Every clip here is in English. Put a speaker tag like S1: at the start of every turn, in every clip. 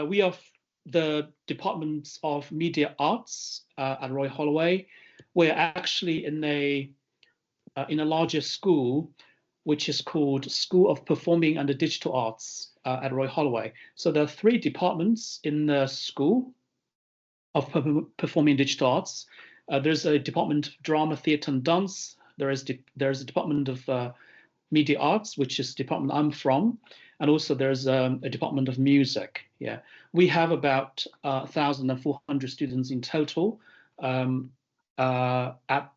S1: we are the Department of Media Arts at Roy Holloway. We're actually in a larger school, which is called School of Performing and the Digital Arts at Roy Holloway. So there are 3 departments in the School of Performing Digital Arts. There's a Department of Drama, Theatre and Dance. There's a Department of Media Arts, which is the department I'm from, and also there's a Department of Music. Yeah, we have about 1,400 students in total at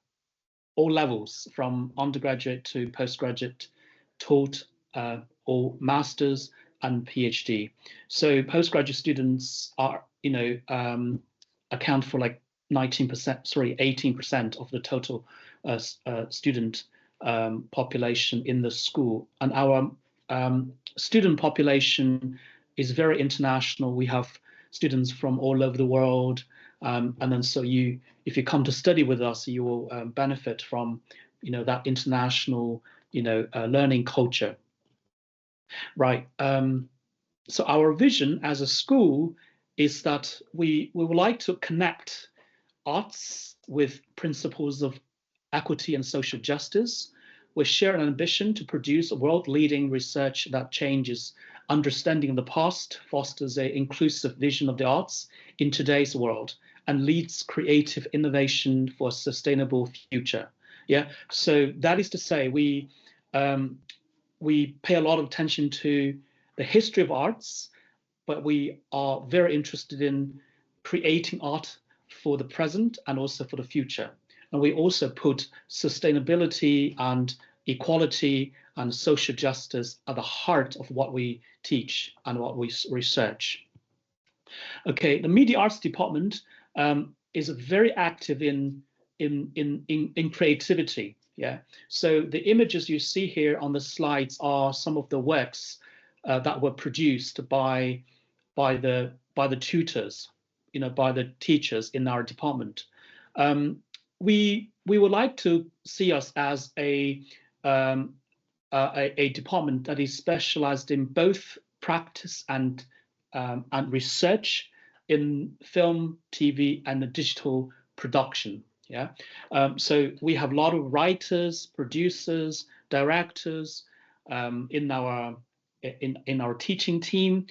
S1: all levels, from undergraduate to postgraduate, taught or masters and PhD. So postgraduate students are, account for like 18% of the total student population in the school. And our student population is very international. We have students from all over the world. And then so if you come to study with us, you will benefit from, that international, learning culture. Right. So our vision as a school is that we would like to connect arts with principles of equity and social justice. We share an ambition to produce world-leading research that changes understanding of the past, fosters an inclusive vision of the arts in today's world, and leads creative innovation for a sustainable future. Yeah, so that is to say, we pay a lot of attention to the history of arts, but we are very interested in creating art for the present and also for the future. And we also put sustainability and equality and social justice at the heart of what we teach and what we research. Okay, the Media Arts Department is very active in creativity. Yeah, so the images you see here on the slides are some of the works that were produced by the tutors, by the teachers in our department. We would like to see us as a department that is specialized in both practice and research in film, TV, and digital production. Yeah, so we have a lot of writers, producers, directors in our teaching team.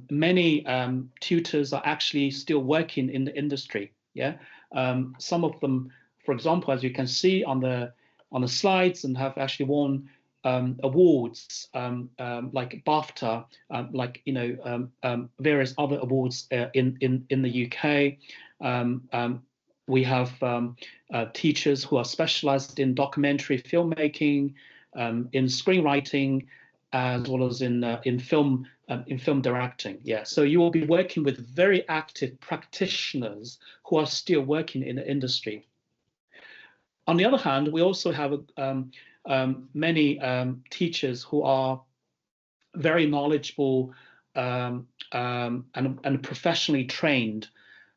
S1: Many tutors are actually still working in the industry. Yeah, some of them, for example, as you can see on the slides, and have actually won awards like BAFTA, various other awards in the UK. We have teachers who are specialized in documentary filmmaking, in screenwriting, as well as in film directing. Yeah, so you will be working with very active practitioners who are still working in the industry. On the other hand, we also have many teachers who are very knowledgeable and professionally trained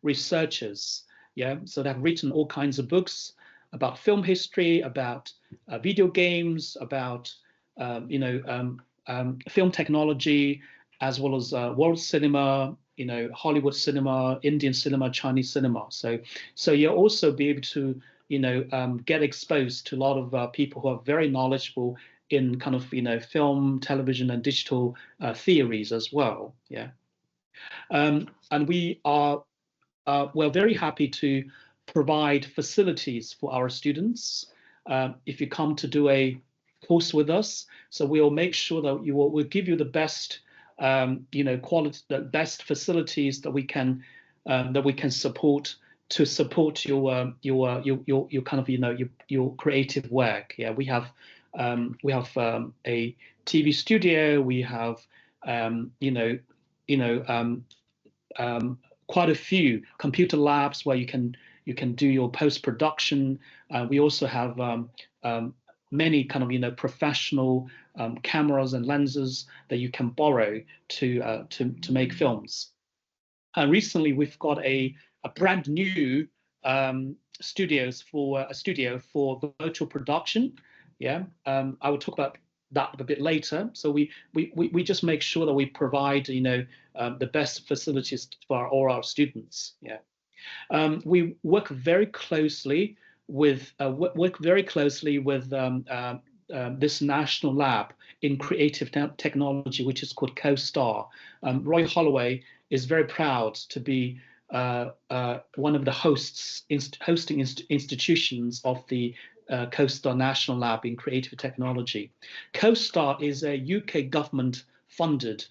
S1: researchers. Yeah, so they've written all kinds of books about film history, about video games, about film technology, as well as world cinema, Hollywood cinema, Indian cinema, Chinese cinema. So you'll also be able to get exposed to a lot of people who are very knowledgeable in kind of film, television, and digital theories as well. Yeah, and we're very happy to provide facilities for our students if you come to do a course with us. So we'll make sure that we'll give you the best quality, the best facilities that we can support to support your kind of your creative work. Yeah, we have a TV studio. We have quite a few computer labs where you can do your post-production. We also have many kind of professional cameras and lenses that you can borrow to make films. And recently we've got a brand new studio for virtual production. Yeah, I will talk about that a bit later. So we just make sure that we provide, the best facilities for all our students. Yeah. We work very closely with this national lab in creative technology, which is called CoStar. Roy Holloway is very proud to be one of the hosting institutions of the CoStar National Lab in Creative Technology. CoStar is a UK government-funded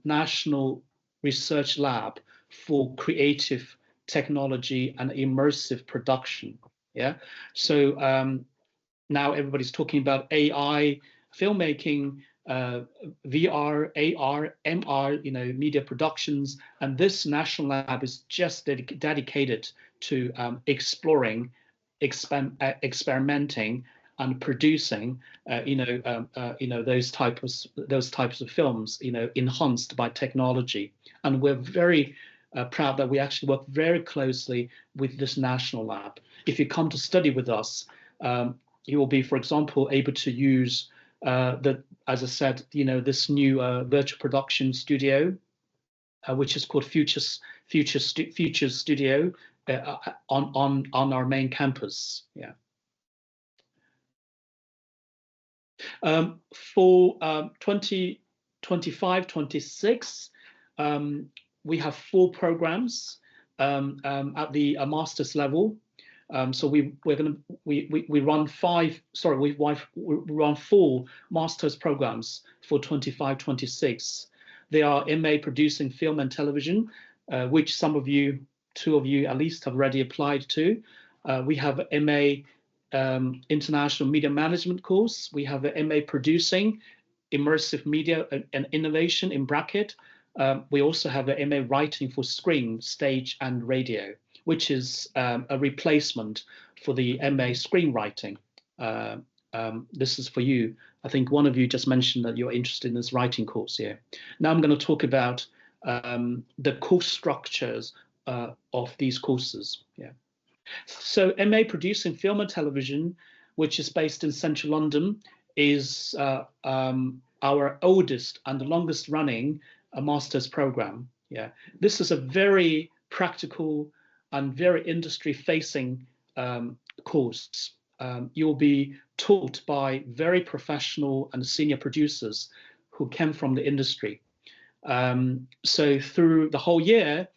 S1: national research lab for creative technology and immersive production. Yeah, so now everybody's talking about AI filmmaking, VR, AR, MR, media productions, and this national lab is just dedicated to exploring, experimenting, and producing, those types of films, enhanced by technology. And we're very proud that we actually work very closely with this national lab. If you come to study with us, you will be, for example, able to use as I said, this new virtual production studio, which is called Futures Studio, on our main campus. Yeah. For 2025-26, we have 4 programs at the master's level. So we run 4 master's programs for 25-26. They are MA Producing Film and Television, which some of you, 2 of you at least, have already applied to. We have MA International Media Management course. We have a MA Producing Immersive Media and Innovation in bracket. We also have a MA Writing for Screen, Stage and Radio, which is a replacement for the MA Screenwriting. This is for you. I think one of you just mentioned that you're interested in this writing course here. Now I'm going to talk about the course structures of these courses. Yeah. So MA Producing Film and Television, which is based in central London, is our oldest and the longest running master's program. Yeah. This is a very practical and very industry-facing course. You'll be taught by very professional and senior producers who came from the industry. So through the whole year,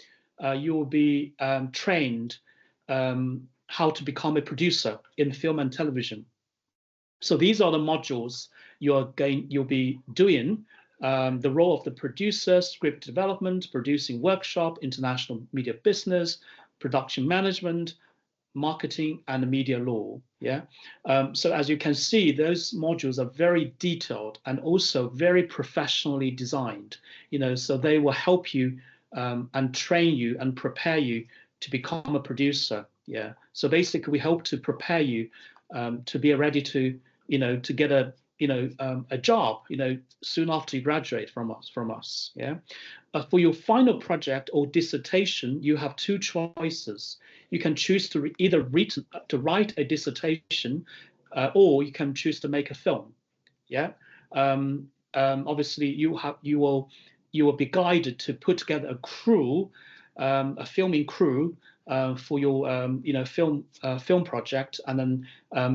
S1: you will be trained how to become a producer in film and television. So these are the modules you'll be doing. The role of the producer, script development, producing workshop, international media business, production management, marketing, and media law. Yeah. So as you can see, those modules are very detailed and also very professionally designed. So they will help you and train you and prepare you to become a producer. Yeah. So basically, we hope to prepare you to be ready to get a job soon after you graduate from us. Yeah. For your final project or dissertation, you have 2 choices. You can choose to either write a dissertation, or you can choose to make a film. Yeah. Obviously, you will be guided to put together a crew, a filming crew, for your film project, and then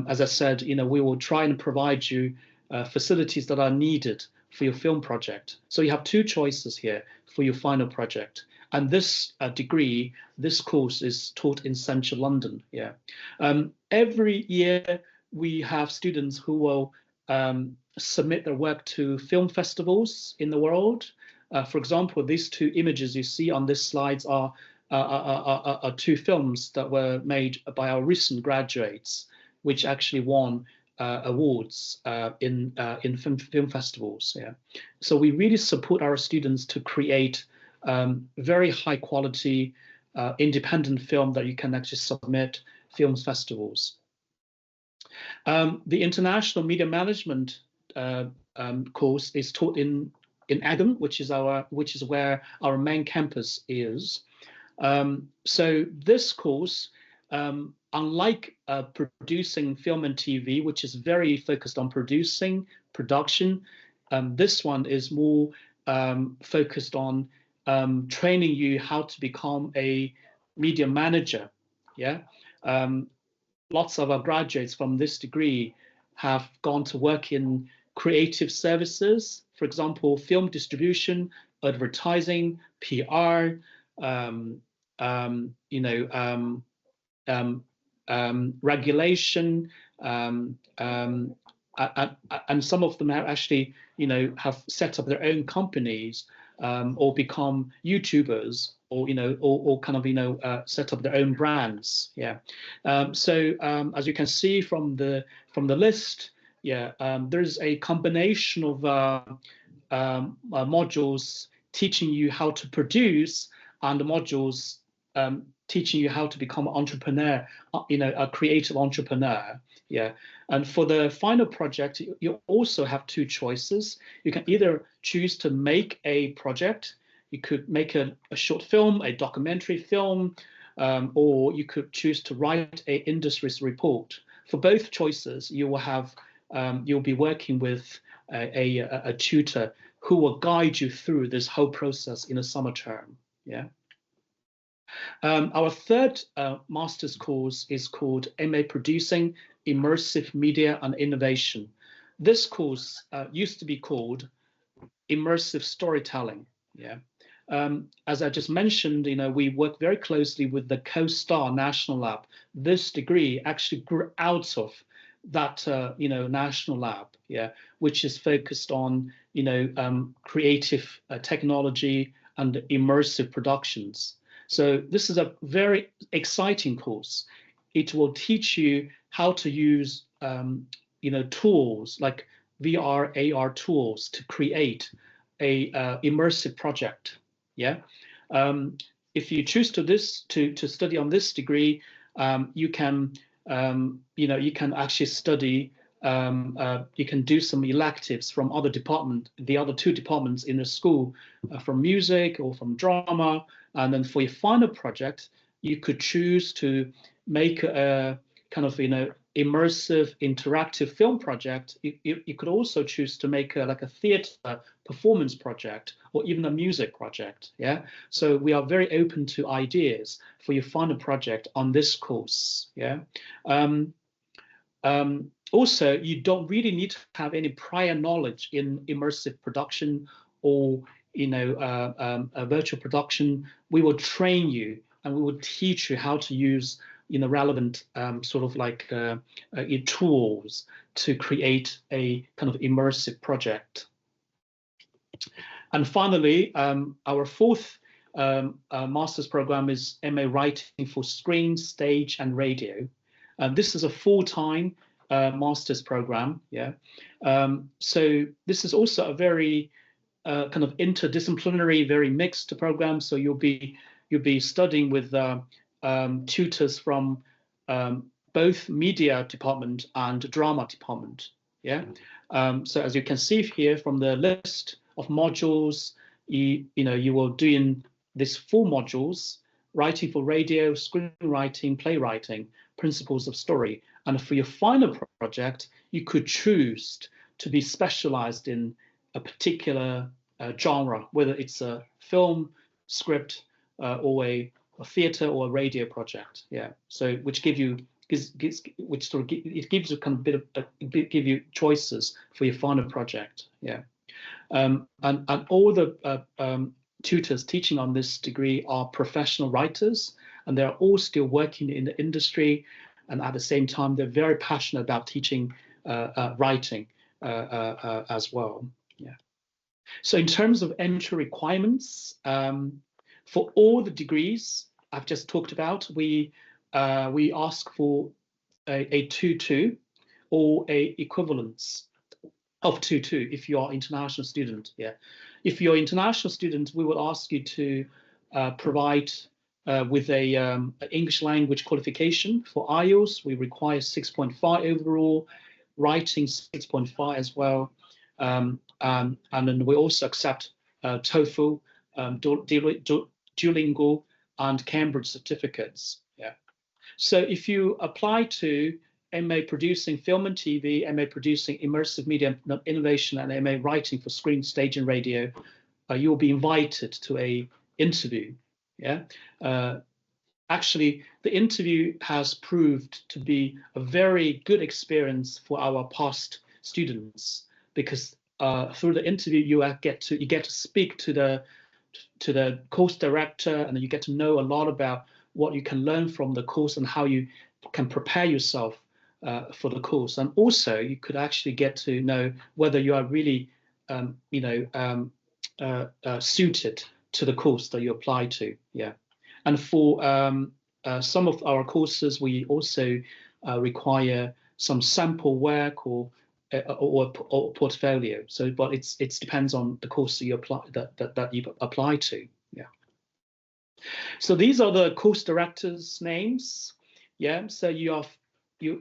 S1: as I said, we will try and provide you facilities that are needed for your film project. So you have 2 choices here for your final project. And this degree, this course is taught in central London. Yeah. Every year we have students who will submit their work to film festivals in the world. For example, these 2 images you see on this slides are 2 films that were made by our recent graduates, which actually won awards in film festivals. Yeah. So we really support our students to create very high quality independent film that you can actually submit film festivals. The International Media Management course is taught in Egham, which is where our main campus is. So this course, unlike producing film and TV, which is very focused on producing, production. This one is more focused on training you how to become a media manager. Yeah, lots of our graduates from this degree have gone to work in creative services, for example, film distribution, advertising, PR, you know, regulation, and some of them have actually, you know, have set up their own companies, or become YouTubers, or or kind of set up their own brands. Yeah. As you can see from the list, yeah, there's a combination of modules teaching you how to produce, and the modules teaching you how to become an entrepreneur, a creative entrepreneur. Yeah. And for the final project, you also have two choices. You can either choose to make a project. You could make a short film, a documentary film, or you could choose to write an industry's report. For both choices, you will have you'll be working with a tutor who will guide you through this whole process in a summer term. Yeah. Our third master's course is called MA Producing Immersive Media and Innovation. This course used to be called Immersive Storytelling. Yeah. As I just mentioned, we work very closely with the CoStar National Lab. This degree actually grew out of that, national lab, yeah, which is focused on, creative technology and immersive productions. So this is a very exciting course. It will teach you how to use, tools like VR, AR tools to create a immersive project. Yeah. If you choose to study on this degree, you can actually study. You can do some electives from the other two departments in the school, from music or from drama. And then for your final project, you could choose to make a kind of, immersive interactive film project. You could also choose to make like a theater performance project, or even a music project. Yeah. So we are very open to ideas for your final project on this course. Yeah. Also, you don't really need to have any prior knowledge in immersive production or a virtual production. We will train you and we will teach you how to use relevant sort of like tools to create a kind of immersive project. And finally, our fourth master's program is MA Writing for Screen, Stage, and Radio. This is a full-time master's program. Yeah. So this is also a very kind of interdisciplinary, very mixed program. So you'll be studying with tutors from both media department and drama department. Yeah. So as you can see here from the list of modules, you will do in these 4 modules: writing for radio, screenwriting, playwriting, principles of story. And for your final project, you could choose to be specialized in a particular genre, whether it's a film, script, or a theater or a radio project. Yeah. So which gives you kind of give you choices for your final project. Yeah. And all the tutors teaching on this degree are professional writers, and they're all still working in the industry. And at the same time, they're very passionate about teaching writing as well. Yeah. So in terms of entry requirements, for all the degrees I've just talked about, we ask for a 2-2 or a equivalence of 2-2 if you are international student. Yeah. If you're international student, we will ask you to provide with a English language qualification. For IELTS, we require 6.5 overall, writing 6.5 as well. And then we also accept TOEFL, Duolingo, and Cambridge certificates. Yeah. So if you apply to MA Producing Film and TV, MA Producing Immersive Media Innovation, and MA Writing for Screen, Stage, and Radio, you'll be invited to a interview. Yeah. Actually, the interview has proved to be a very good experience for our past students, because through the interview you get to speak to the course director, and you get to know a lot about what you can learn from the course and how you can prepare yourself for the course. And also you could actually get to know whether you are really suited to the course that you apply to. Yeah. And for some of our courses, we also require some sample work or portfolio. So, but it depends on the course that you apply to. Yeah. So these are the course directors' names. Yeah. So you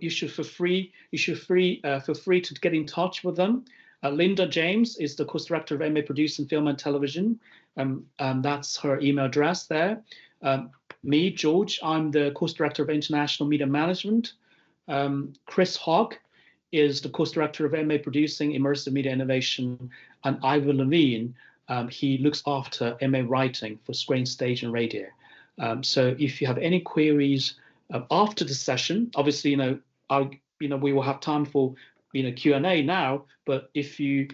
S1: should feel free to get in touch with them. Linda James is the course director of MA Producing Film and Television. That's her email address there. Me, George, I'm the course director of International Media Management. Chris Hogg is the course director of MA Producing Immersive Media Innovation. And Ivor Levine, he looks after MA Writing for Screen, Stage, and Radio. So if you have any queries after the session, obviously, we will have time for Q&A now. But if you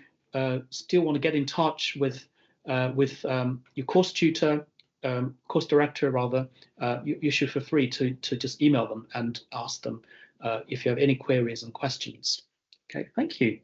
S1: still want to get in touch with your course tutor, course director rather, you should feel free to just email them and ask them if you have any queries and questions. Okay, thank you.